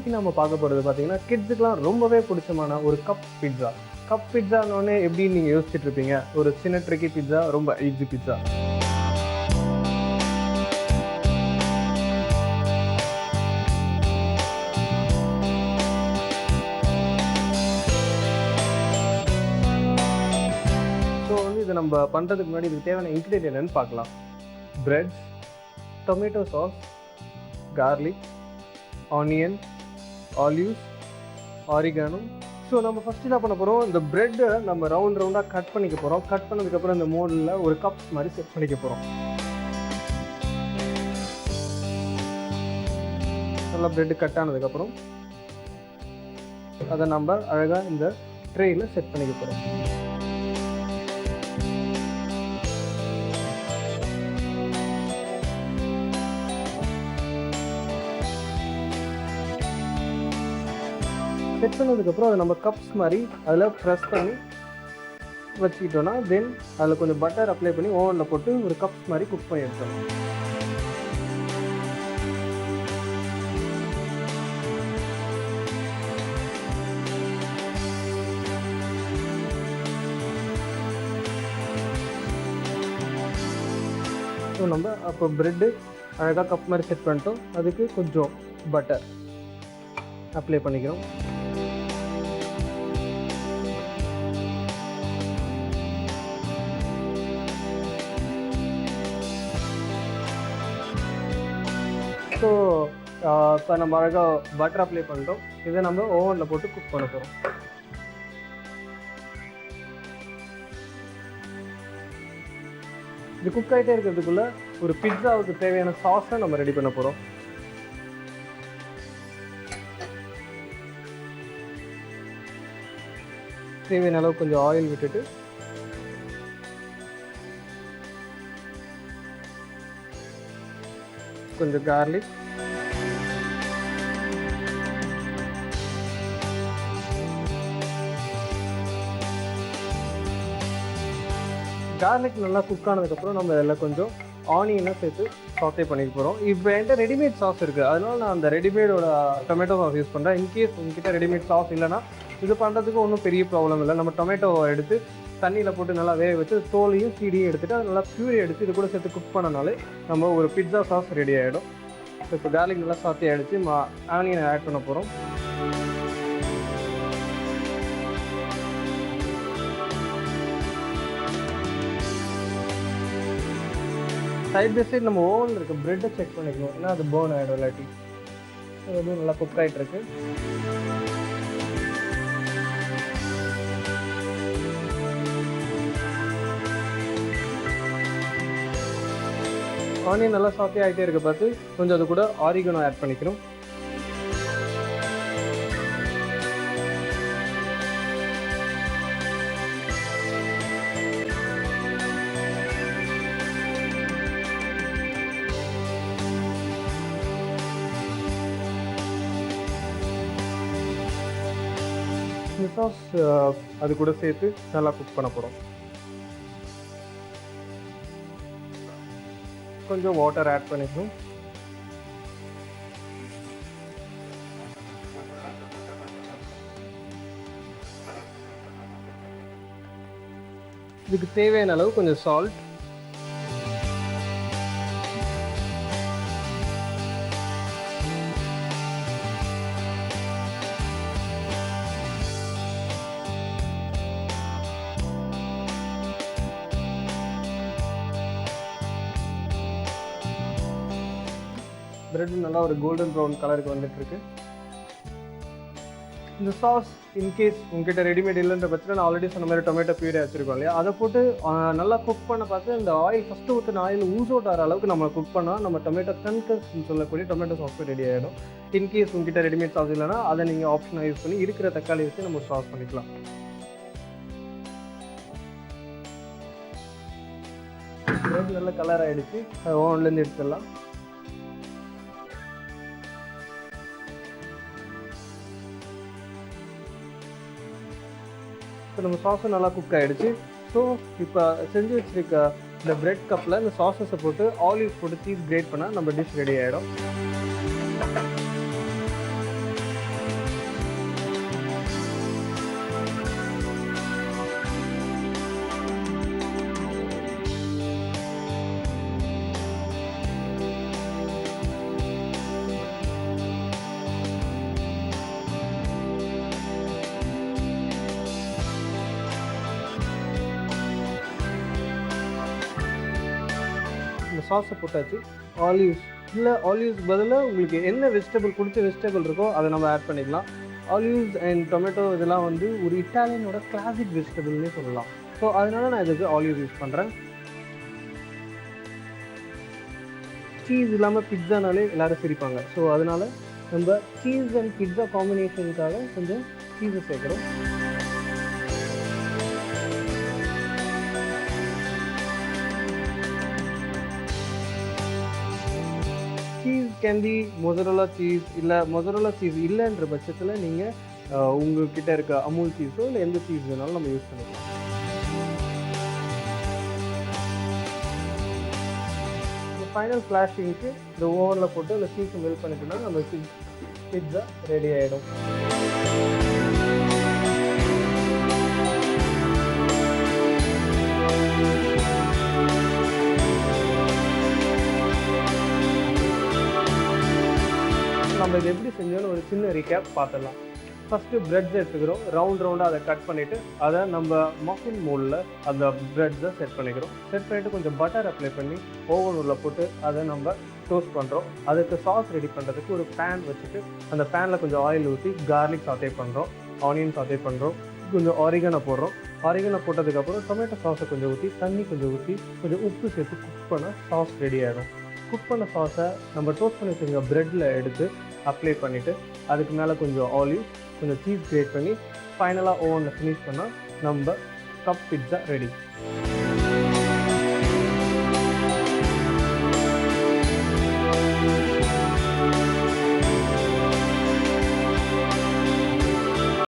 இன்னைக்கு நம்ம பார்க்க போகிறது பார்த்தீங்கன்னா கிட்ஸுக்கெலாம் ரொம்பவே பிடிச்சமான ஒரு கப் பிட்ஸா. கப் பிட்ஸானோடனே எப்படின்னு நீங்கள் யோசிச்சுட்டு இருப்பீங்க, ஒரு சின்ன ட்ரிக்கி பிட்ஸா, ரொம்ப ஈஸி பிட்ஸா. ஸோ வந்து இதை நம்ம பண்ணுறதுக்கு முன்னாடி இதுக்கு தேவையான இன்க்ரீடியன்ட் என்னன்னு பார்க்கலாம். Breads, tomato sauce, garlic, onion, olives, oregano. So நம்ம ஃபஸ்ட் என்ன பண்ண போகிறோம், இந்த ப்ரெட்டை நம்ம ரவுண்டாக கட் பண்ணிக்க போகிறோம். கட் பண்ணதுக்கப்புறம் இந்த மோல்டில் ஒரு கப்ஸ் மாதிரி செட் பண்ணிக்க போகிறோம். நல்லா ப்ரெட்டு கட் ஆனதுக்கப்புறம் அதை நம்ம அழகாக இந்த ட்ரேயில் செட் பண்ணிக்க போகிறோம். செட் பண்ணதுக்கப்புறம் அதை நம்ம கப்ஸ் மாதிரி அதில் ப்ரெஸ் பண்ணி வச்சுக்கிட்டோன்னா தென் அதில் கொஞ்சம் பட்டர் அப்ளை பண்ணி ஓவனில் போட்டு ஒரு கப்ஸ் மாதிரி குக் பண்ணி எடுத்துடணும். ஸோ நம்ம அப்போ ப்ரெட்டு அழகாக கப் மாதிரி செட் பண்ணிட்டோம். அதுக்கு கொஞ்சம் பட்டர் அப்ளை பண்ணிக்கிறோம். ஸோ இப்போ நம்ம அழகாக பட்டர் அப்ளை பண்ணிட்டோம். இதை நம்ம ஓவனில் போட்டு குக் பண்ண போகிறோம். இது குக் ஆகிட்டே இருக்கிறதுக்குள்ளே ஒரு பிட்ஸாவுக்கு தேவையான சாஸை நம்ம ரெடி பண்ண போகிறோம். தேவையான அளவு கொஞ்சம் ஆயில் விட்டுட்டு கொஞ்சம் கார்லிக், கார்லிக் நல்லா குக் ஆனதுக்கப்புறம் நம்ம இதில் கொஞ்சம் ஆனியனை சேர்த்து சாட்டே பண்ணிக்க போகிறோம். இப்போ என்கிட்ட ரெடிமேட் சாஸ் இருக்குது, அதனால நான் அந்த ரெடிமேடோட டொமேட்டோ சாஸ் யூஸ் பண்ணுறேன். இன்கேஸ் உங்ககிட்ட ரெடிமேட் சாஸ் இல்லைனா இது பண்ணுறதுக்கு ஒன்றும் பெரிய ப்ராப்ளம் இல்லை. நம்ம டொமேட்டோவை எடுத்து தண்ணியில் போட்டு நல்லா வேக வச்சு தோலையும் சீடியும் எடுத்துகிட்டு அது நல்லா பியூரி எடுத்து இது கூட சேர்த்து குக் பண்ணனாலே நம்ம ஒரு பிட்ஸா சாஸ் ரெடி ஆகிடும். ஸோ இப்போ கார்லிக் நல்லா சாத்தி ஆகிடுச்சு, ஆனியனை ஆட் பண்ண போகிறோம். சைட் பை சைட் நம்ம ஓவனில் இருக்க ப்ரெட்டை செக் பண்ணிக்கணும், ஏன்னா அது பர்ன் ஆகிடும் இல்லாட்டி. அதுவும் நல்லா குக் ஆகிட்டு இருக்கு. ஆனியன் நல்லா சாத்தி ஆகிட்டே இருக்க பார்த்து கொஞ்சம் அது கூட ஆரிகனோ ஆட் பண்ணிக்கிறோம். இந்த சாஸ் அது கூட சேர்த்து நல்லா குக் பண்ண போகிறோம். கொஞ்சம் வாட்டர் ஆட் பண்ணிக்கணும். இதுக்கு தேவையான அளவு கொஞ்சம் சால்ட், பிரெட் நல்லா ஒரு கோல்டன் ப்ரௌன் கலருக்கு வந்துட்டுருக்கு. இந்த சாஸ் இன்கேஸ் உங்ககிட்ட ரெடிமேட் இல்லைன்ற பட்சத்தில் நான் ஆல்ரெடி சொன்ன மாதிரி டொமேட்டோ பியூரி வச்சுருக்கோம் இல்லையா, அதை போட்டு நல்லா குக் பண்ண பார்த்து இந்த ஆயில் ஃபஸ்ட்டு ஊற்றின ஆயில் ஊஸ் அவுட் ஆகிற அளவுக்கு நம்ம குக் பண்ணால் நம்ம டொமேட்டோ கன்கஸ்ன்னு சொல்லக்கூடிய டொமேட்டோ சாஸ் ரெடி ஆகிடும். இன்கேஸ் உங்ககிட்ட ரெடிமேட் சாஸ் இல்லைனா அதை நீங்கள் ஆப்ஷனாக யூஸ் பண்ணி இருக்கிற தக்காளி வச்சு நம்ம சாஸ் பண்ணிக்கலாம். பிரெட் நல்ல கலர் ஆகிடுச்சு, அது ஓவன்லேருந்து எடுத்துடலாம். இப்போ நம்ம சாஸும் நல்லா குக் ஆகிடுச்சு. ஸோ இப்போ செஞ்சு வச்சுருக்க இந்த பிரெட் கப்பில் இந்த சாஸஸை போட்டு ஆலிவ் போட்டு சீஸ் கிரேட் பண்ணால் நம்ம டிஷ் ரெடி ஆகிடும். சாஸை போட்டாச்சு. ஆலிவ்ஸ் இல்லை, ஆலிவ்ஸ் பதிலாக உங்களுக்கு என்ன வெஜிடபிள் பிடிச்ச வெஜிடபிள் இருக்கோ அதை நம்ம ஆட் பண்ணிக்கலாம். ஆலிவ்ஸ் அண்ட் டொமேட்டோ இதெல்லாம் வந்து ஒரு இட்டாலியனோட கிளாசிக் வெஜிடபிள்னே சொல்லலாம். ஸோ அதனால நான் இதுக்கு ஆலிவ்ஸ் யூஸ் பண்ணுறேன். சீஸ் இல்லாமல் பிட்ஸானாலே எல்லோரும் சிரிப்பாங்க. ஸோ அதனால் நம்ம சீஸ் அண்ட் பிட்ஸா காம்பினேஷனுக்காக கொஞ்சம் சீஸை சேர்க்குறோம். Cheese can be mozzarella cheese, இல்லை மொசரல்லா சீஸ் இல்லைன்ற பட்சத்தில் நீங்கள் உங்கள்கிட்ட இருக்க அமுல் சீஸோ இல்லை எந்த சீஸ் வேணாலும் நம்ம யூஸ் பண்ணிக்கலாம். ஃபைனல் ஃப்ளாஷிங்க்கு இந்த ஓவனில் போட்டு அந்த சீஸை மெல்ட் பண்ணிட்டோம்னா நம்ம பிட்ஸா ரெடி ஆகிடும். நம்ம இது எப்படி செஞ்சோன்னு ஒரு சின்ன ரீகேப் பார்த்துடலாம். ஃபஸ்ட்டு ப்ரெட்ஸ் எடுத்துக்கிறோம், ரவுண்டாக அதை கட் பண்ணிவிட்டு அதை நம்ம மஃபின் மோல்டில் அந்த ப்ரெட்ஸை செட் பண்ணிக்கிறோம். செட் பண்ணிவிட்டு கொஞ்சம் பட்டர் அப்ளை பண்ணி ஓவன் உள்ள போட்டு அதை நம்ம டோஸ்ட் பண்ணுறோம். அதுக்கு சாஸ் ரெடி பண்ணுறதுக்கு ஒரு பேன் வச்சுட்டு அந்த பேனில் கொஞ்சம் ஆயில் ஊற்றி கார்லிக் சாட்டே பண்ணுறோம், ஆனியன் சாட்டே பண்ணுறோம், கொஞ்சம் ஆரிகனை போடுறோம். ஆரிகனை போட்டதுக்கப்புறம் டொமேட்டோ சாஸை கொஞ்சம் ஊற்றி, தண்ணி கொஞ்சம் ஊற்றி, கொஞ்சம் உப்பு சேர்த்து குக் பண்ண சாஸ் ரெடி ஆகிடும். குக் பண்ண சாஸை நம்ம டோஸ்ட் பண்ணி வச்சுருக்க ப்ரெட்டில் எடுத்து அப்ளை பண்ணிவிட்டு அதுக்கு மேலே கொஞ்சம் ஆலிவ், கொஞ்சம் சீஸ் கிரேட் பண்ணி ஃபைனலாக ஓவனில் ஃபினிஷ் பண்ணால் நம்ம கப் பிட்ஸா ரெடி.